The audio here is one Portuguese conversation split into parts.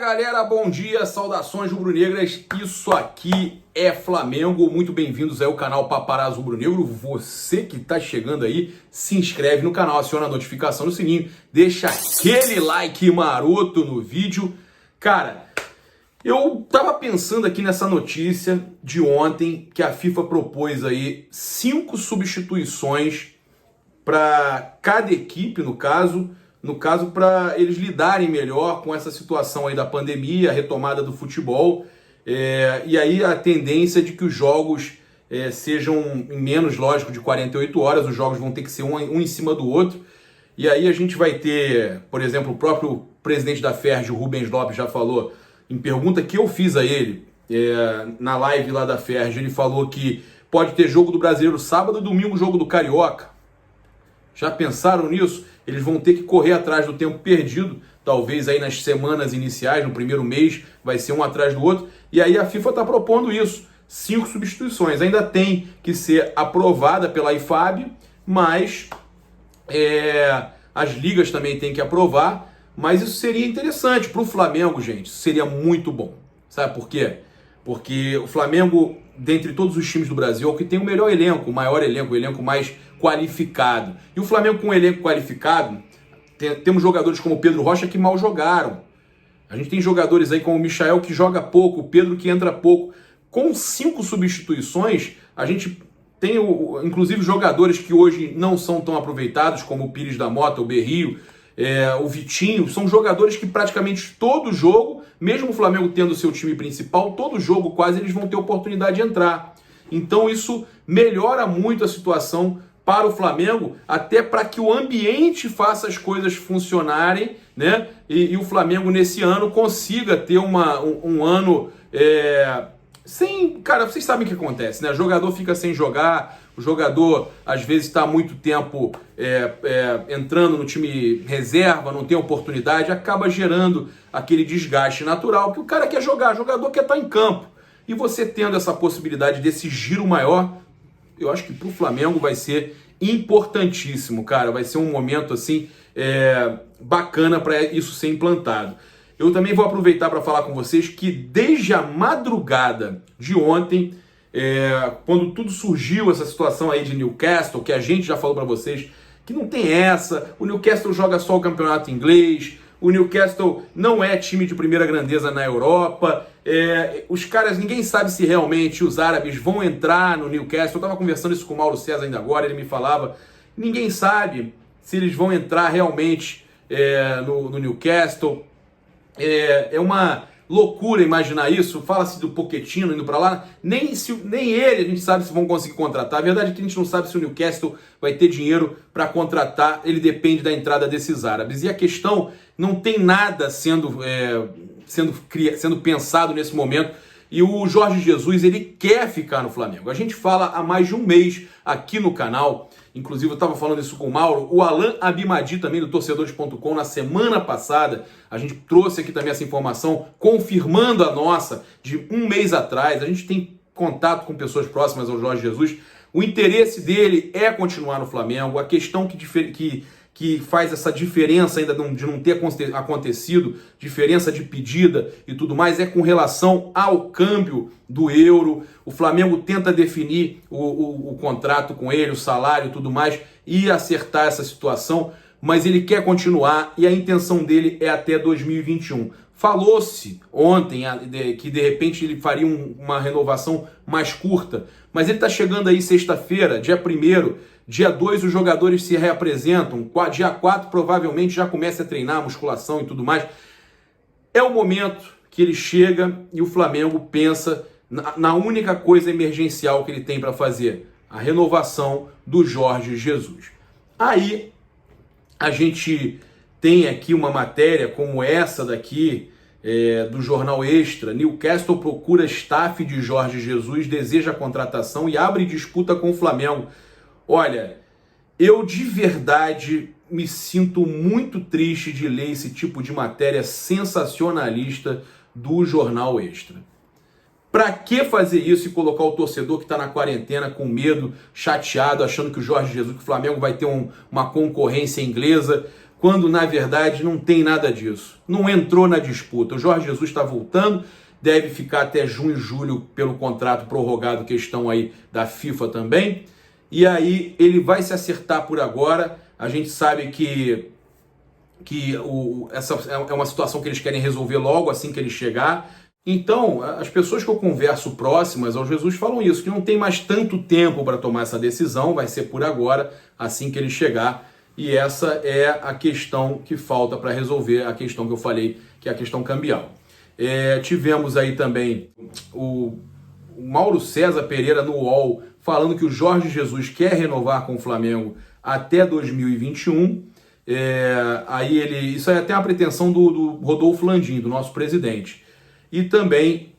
Galera, bom dia, saudações rubro-negras, isso aqui é Flamengo, muito bem-vindos aí ao canal Paparazzo Rubro-Negro. Você que tá chegando aí, se inscreve no canal, aciona a notificação no sininho, deixa aquele like maroto no vídeo. Cara, eu tava pensando aqui nessa notícia de ontem que a FIFA propôs aí 5 substituições para cada equipe, no caso para eles lidarem melhor com essa situação aí da pandemia, a retomada do futebol, e aí a tendência de que os jogos sejam em menos, lógico, de 48 horas, os jogos vão ter que ser um em cima do outro, e aí a gente vai ter, por exemplo, o próprio presidente da FERJ, o Rubens Lopes, já falou, em pergunta que eu fiz a ele, na live lá da FERJ, ele falou que pode ter jogo do Brasileiro sábado e domingo jogo do Carioca. Já pensaram nisso? Eles vão ter que correr atrás do tempo perdido, talvez aí nas semanas iniciais, no primeiro mês, vai ser um atrás do outro, e aí a FIFA está propondo isso, 5 substituições. Ainda tem que ser aprovada pela IFAB, mas as ligas também têm que aprovar, mas isso seria interessante para o Flamengo, gente, isso seria muito bom. Sabe por quê? Porque o Flamengo, dentre todos os times do Brasil, é o que tem o melhor elenco, o maior elenco, o elenco mais qualificado. E o Flamengo com um elenco qualificado, temos jogadores como o Pedro Rocha que mal jogaram. A gente tem jogadores aí como o Michael que joga pouco, o Pedro que entra pouco. Com 5 substituições, a gente tem inclusive jogadores que hoje não são tão aproveitados, como o Pires da Mota, o Berrio, o Vitinho. São jogadores que praticamente todo jogo, mesmo o Flamengo tendo o seu time principal, todo jogo quase eles vão ter oportunidade de entrar. Então isso melhora muito a situação para o Flamengo, até para que o ambiente faça as coisas funcionarem, né? E o Flamengo nesse ano consiga ter um ano sem... Cara, vocês sabem o que acontece, né? O jogador fica sem jogar, o jogador às vezes está há muito tempo entrando no time reserva, não tem oportunidade, acaba gerando aquele desgaste natural que o cara quer jogar, o jogador quer estar em campo. E você tendo essa possibilidade desse giro maior, eu acho que para o Flamengo vai ser importantíssimo, cara. Vai ser um momento assim bacana para isso ser implantado. Eu também vou aproveitar para falar com vocês que desde a madrugada de ontem, quando tudo surgiu, essa situação aí de Newcastle, que a gente já falou para vocês, que não tem essa, o Newcastle joga só o campeonato inglês, o Newcastle não é time de primeira grandeza na Europa, os caras, ninguém sabe se realmente os árabes vão entrar no Newcastle. Eu estava conversando isso com o Mauro César ainda agora, ele me falava, ninguém sabe se eles vão entrar realmente no Newcastle. É uma loucura imaginar isso. Fala-se do Pochettino indo para lá, nem ele a gente sabe se vão conseguir contratar. A verdade é que a gente não sabe se o Newcastle vai ter dinheiro para contratar, ele depende da entrada desses árabes. E a questão, não tem nada sendo pensado nesse momento, e o Jorge Jesus, ele quer ficar no Flamengo. A gente fala há mais de um mês aqui no canal, inclusive eu estava falando isso com o Mauro, o Alan Abimadi também do Torcedores.com, na semana passada, a gente trouxe aqui também essa informação, confirmando a nossa, de um mês atrás. A gente tem contato com pessoas próximas ao Jorge Jesus, o interesse dele é continuar no Flamengo. A questão que faz essa diferença ainda de não ter acontecido, diferença de pedida e tudo mais, é com relação ao câmbio do euro. O Flamengo tenta definir o contrato com ele, o salário e tudo mais, e acertar essa situação, mas ele quer continuar e a intenção dele é até 2021. Falou-se ontem que de repente ele faria uma renovação mais curta, mas ele está chegando aí sexta-feira, dia 1º, dia 2 os jogadores se reapresentam, dia 4 provavelmente já começa a treinar, musculação e tudo mais. É o momento que ele chega e o Flamengo pensa na única coisa emergencial que ele tem para fazer, a renovação do Jorge Jesus. Aí a gente tem aqui uma matéria como essa daqui, do Jornal Extra. Newcastle procura staff de Jorge Jesus, deseja a contratação e abre disputa com o Flamengo. Olha, eu de verdade me sinto muito triste de ler esse tipo de matéria sensacionalista do Jornal Extra. Pra que fazer isso e colocar o torcedor que está na quarentena com medo, chateado, achando que o Jorge Jesus, que o Flamengo vai ter uma concorrência inglesa, quando na verdade não tem nada disso. Não entrou na disputa. O Jorge Jesus está voltando, deve ficar até junho e julho pelo contrato prorrogado, questão aí da FIFA também. E aí ele vai se acertar por agora. A gente sabe que essa é uma situação que eles querem resolver logo assim que ele chegar. Então, as pessoas que eu converso próximas ao Jesus falam isso, que não tem mais tanto tempo para tomar essa decisão, vai ser por agora, assim que ele chegar. E essa é a questão que falta para resolver, a questão que eu falei, que é a questão cambial. Tivemos aí também o Mauro César Pereira no UOL falando que o Jorge Jesus quer renovar com o Flamengo até 2021. Isso é até uma pretensão do Rodolfo Landim, do nosso presidente. E também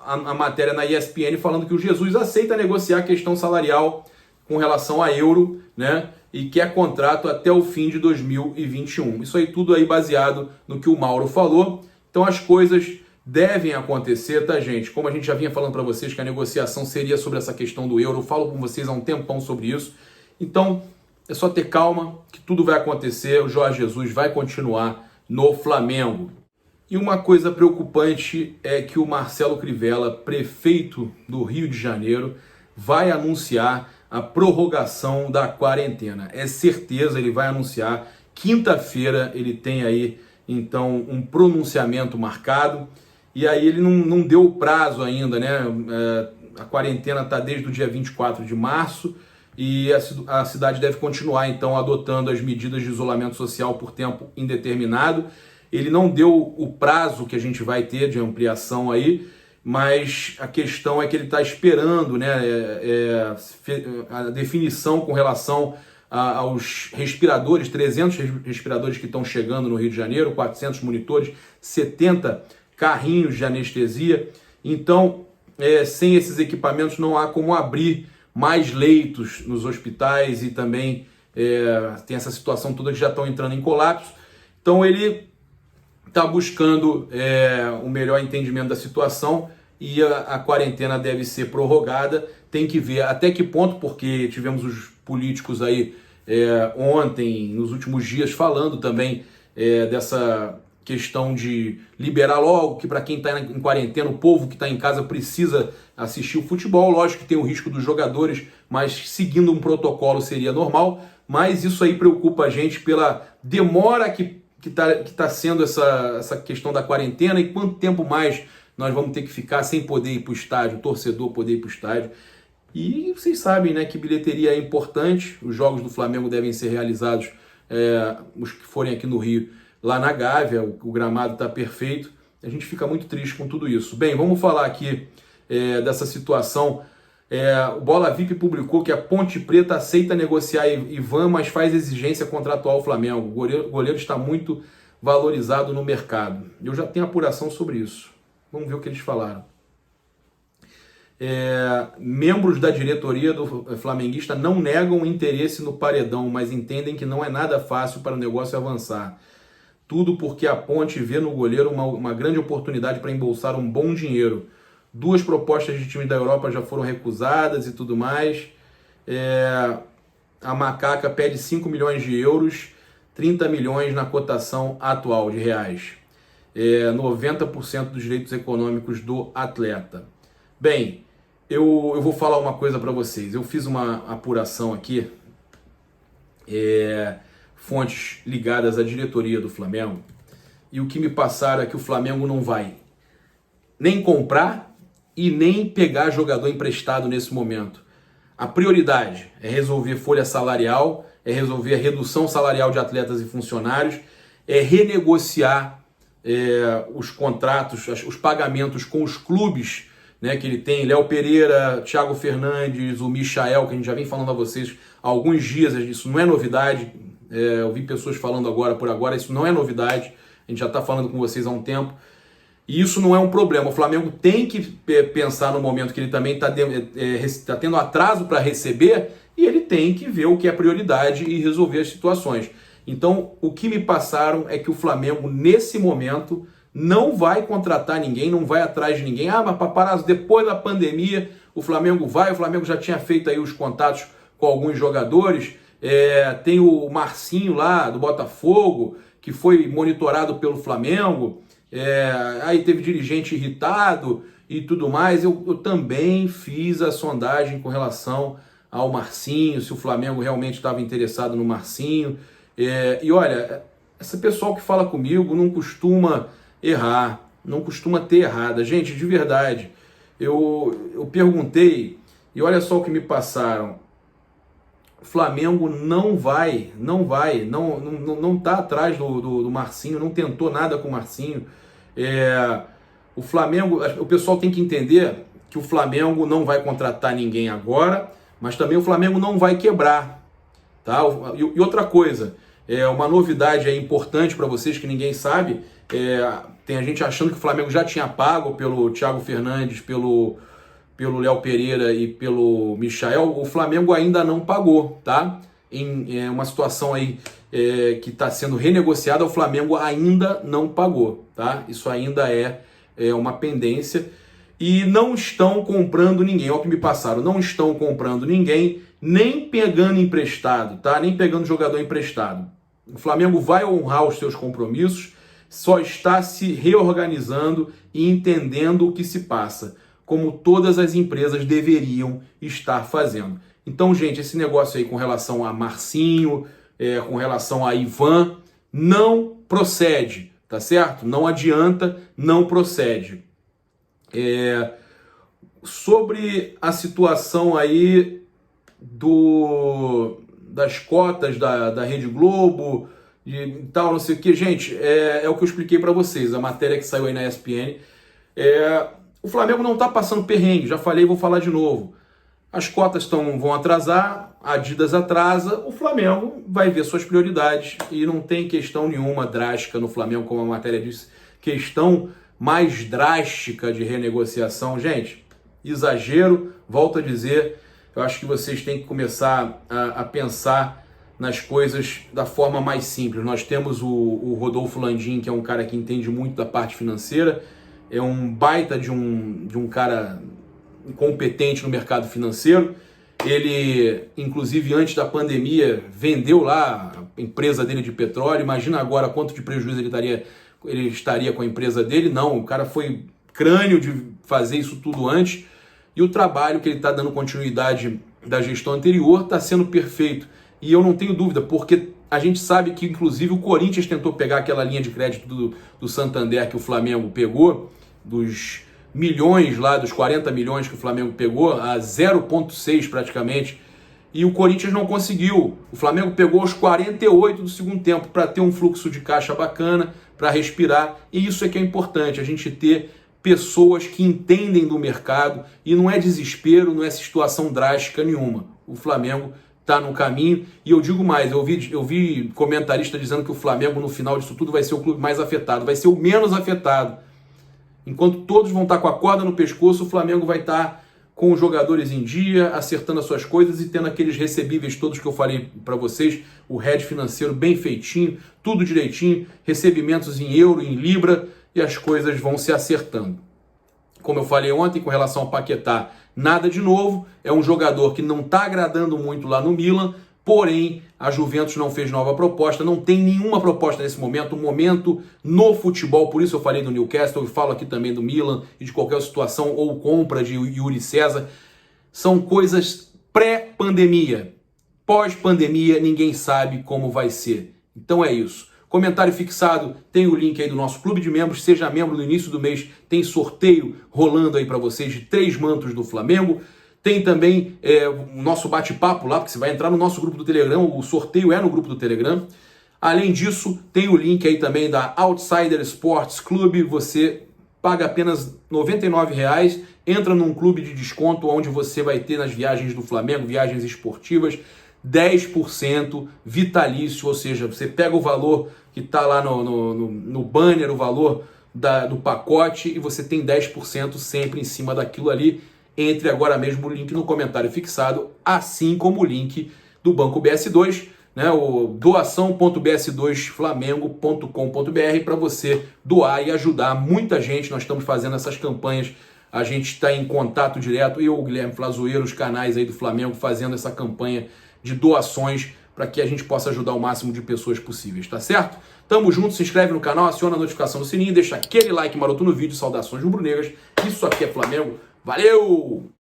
a matéria na ESPN falando que o Jesus aceita negociar a questão salarial com relação a euro, né? E quer contrato até o fim de 2021. Isso aí tudo aí baseado no que o Mauro falou. Então as coisas devem acontecer, tá, gente? Como a gente já vinha falando para vocês que a negociação seria sobre essa questão do euro, eu falo com vocês há um tempão sobre isso. Então é só ter calma que tudo vai acontecer. O Jorge Jesus vai continuar no Flamengo. E uma coisa preocupante é que o Marcelo Crivella, prefeito do Rio de Janeiro, vai anunciar a prorrogação da quarentena. É certeza, ele vai anunciar. Quinta-feira ele tem aí, então, um pronunciamento marcado. E aí ele não deu o prazo ainda, né? A quarentena está desde o dia 24 de março e a cidade deve continuar, então, adotando as medidas de isolamento social por tempo indeterminado. Ele não deu o prazo que a gente vai ter de ampliação aí, mas a questão é que ele está esperando, né, a definição com relação aos respiradores, 300 respiradores que estão chegando no Rio de Janeiro, 400 monitores, 70 carrinhos de anestesia. Então, sem esses equipamentos não há como abrir mais leitos nos hospitais e também tem essa situação toda que já estão entrando em colapso. Então ele está buscando o melhor entendimento da situação e a quarentena deve ser prorrogada. Tem que ver até que ponto, porque tivemos os políticos aí ontem, nos últimos dias, falando também dessa questão de liberar logo, que para quem está em quarentena, o povo que está em casa precisa assistir o futebol. Lógico que tem o risco dos jogadores, mas seguindo um protocolo seria normal. Mas isso aí preocupa a gente pela demora que tá sendo essa questão da quarentena e quanto tempo mais nós vamos ter que ficar sem poder ir para o estádio, o torcedor poder ir para o estádio. E vocês sabem, né, que bilheteria é importante. Os jogos do Flamengo devem ser realizados, os que forem aqui no Rio, lá na Gávea. O gramado está perfeito. A gente fica muito triste com tudo isso. Bem, vamos falar aqui dessa situação. O Bola VIP publicou que a Ponte Preta aceita negociar Ivan, mas faz exigência contratual ao Flamengo. O goleiro está muito valorizado no mercado. Eu já tenho apuração sobre isso. Vamos ver o que eles falaram. Membros da diretoria do flamenguista não negam interesse no paredão, mas entendem que não é nada fácil para o negócio avançar. Tudo porque a Ponte vê no goleiro uma grande oportunidade para embolsar um bom dinheiro. 2 propostas de time da Europa já foram recusadas e tudo mais. A Macaca pede 5 milhões de euros, 30 milhões na cotação atual de reais. 90% dos direitos econômicos do atleta. Bem, eu vou falar uma coisa para vocês. Eu fiz uma apuração aqui, fontes ligadas à diretoria do Flamengo, e o que me passaram é que o Flamengo não vai nem comprar e nem pegar jogador emprestado nesse momento. A prioridade é resolver folha salarial, é resolver a redução salarial de atletas e funcionários, é renegociar os contratos, os pagamentos com os clubes, né, que ele tem, Léo Pereira, Thiago Fernandes, o Michael, que a gente já vem falando a vocês há alguns dias. Isso não é novidade. Eu vi pessoas falando por agora, isso não é novidade. A gente já está falando com vocês há um tempo. E isso não é um problema. O Flamengo tem que pensar no momento que ele também está tendo atraso para receber, e ele tem que ver o que é prioridade e resolver as situações. Então, o que me passaram é que o Flamengo, nesse momento, não vai contratar ninguém, não vai atrás de ninguém. Mas Paparazzo, depois da pandemia, o Flamengo já tinha feito aí os contatos com alguns jogadores, Tem o Marcinho lá do Botafogo, que foi monitorado pelo Flamengo, aí teve dirigente irritado e tudo mais. Eu também fiz a sondagem com relação ao Marcinho, se o Flamengo realmente estava interessado no Marcinho. E olha, esse pessoal que fala comigo não costuma errar, não costuma ter errada. Gente, de verdade, eu perguntei e olha só o que me passaram. O Flamengo não tá atrás do Marcinho, não tentou nada com o Marcinho. O Flamengo, o pessoal tem que entender que o Flamengo não vai contratar ninguém agora, mas também o Flamengo não vai quebrar, tá? E outra coisa, uma novidade aí importante para vocês que ninguém sabe, tem a gente achando que o Flamengo já tinha pago pelo Thiago Fernandes, pelo Léo Pereira e pelo Michael. O Flamengo ainda não pagou, tá? Em uma situação aí que está sendo renegociada, o Flamengo ainda não pagou, tá? Isso ainda é uma pendência. E não estão comprando ninguém, olha o que me passaram, não estão comprando ninguém, nem pegando emprestado, tá? Nem pegando jogador emprestado. O Flamengo vai honrar os seus compromissos, só está se reorganizando e entendendo o que se passa, como todas as empresas deveriam estar fazendo. Então, gente, esse negócio aí com relação a Marcinho, com relação a Ivan, não procede, tá certo? Não adianta, não procede. Sobre a situação aí das cotas da Rede Globo e tal, não sei o que, gente, é o que eu expliquei para vocês, a matéria que saiu aí na ESPN. O Flamengo não está passando perrengue, já falei, vou falar de novo. As cotas vão atrasar, a Adidas atrasa, o Flamengo vai ver suas prioridades e não tem questão nenhuma drástica no Flamengo, como a matéria disse, questão mais drástica de renegociação. Gente, exagero, volto a dizer, eu acho que vocês têm que começar a pensar nas coisas da forma mais simples. Nós temos o Rodolfo Landim, que é um cara que entende muito da parte financeira, é um baita de um cara competente no mercado financeiro. Ele, inclusive, antes da pandemia, vendeu lá a empresa dele de petróleo. Imagina agora quanto de prejuízo ele estaria com a empresa dele. Não, o cara foi crânio de fazer isso tudo antes. E o trabalho que ele está dando continuidade da gestão anterior está sendo perfeito. E eu não tenho dúvida, porque a gente sabe que, inclusive, o Corinthians tentou pegar aquela linha de crédito do Santander que o Flamengo pegou, dos milhões lá, dos 40 milhões que o Flamengo pegou, a 0,6 praticamente, e o Corinthians não conseguiu. O Flamengo pegou os 48 do segundo tempo para ter um fluxo de caixa bacana, para respirar, e isso é que é importante, a gente ter pessoas que entendem do mercado, e não é desespero, não é situação drástica nenhuma. O Flamengo está no caminho, e eu digo mais, eu vi comentarista dizendo que o Flamengo no final disso tudo vai ser o clube mais afetado, vai ser o menos afetado. Enquanto todos vão estar com a corda no pescoço, o Flamengo vai estar com os jogadores em dia, acertando as suas coisas e tendo aqueles recebíveis todos que eu falei para vocês, o head financeiro bem feitinho, tudo direitinho, recebimentos em euro, em libra, e as coisas vão se acertando. Como eu falei ontem com relação ao Paquetá, nada de novo, é um jogador que não está agradando muito lá no Milan, porém a Juventus não fez nova proposta, não tem nenhuma proposta nesse momento, um momento no futebol, por isso eu falei do Newcastle, eu falo aqui também do Milan e de qualquer situação, ou compra de Yuri César, são coisas pré-pandemia, pós-pandemia ninguém sabe como vai ser, então é isso. Comentário fixado, tem o link aí do nosso clube de membros, seja membro no início do mês, tem sorteio rolando aí para vocês de 3 mantos do Flamengo. Tem também o nosso bate-papo lá, porque você vai entrar no nosso grupo do Telegram, o sorteio é no grupo do Telegram. Além disso, tem o link aí também da Outsider Sports Club, você paga apenas R$ 99,00, entra num clube de desconto onde você vai ter nas viagens do Flamengo, viagens esportivas, 10% vitalício, ou seja, você pega o valor que está lá no banner, o valor do pacote, e você tem 10% sempre em cima daquilo ali. Entre agora mesmo o link no comentário fixado, assim como o link do Banco BS2, né, o doação.bs2flamengo.com.br, para você doar e ajudar muita gente. Nós estamos fazendo essas campanhas, a gente está em contato direto, eu, o Guilherme Flazoeiro, os canais aí do Flamengo, fazendo essa campanha de doações para que a gente possa ajudar o máximo de pessoas possíveis, tá certo? Tamo junto, se inscreve no canal, aciona a notificação do sininho, deixa aquele like maroto no vídeo, saudações rubro-negras. Isso aqui é Flamengo. Valeu!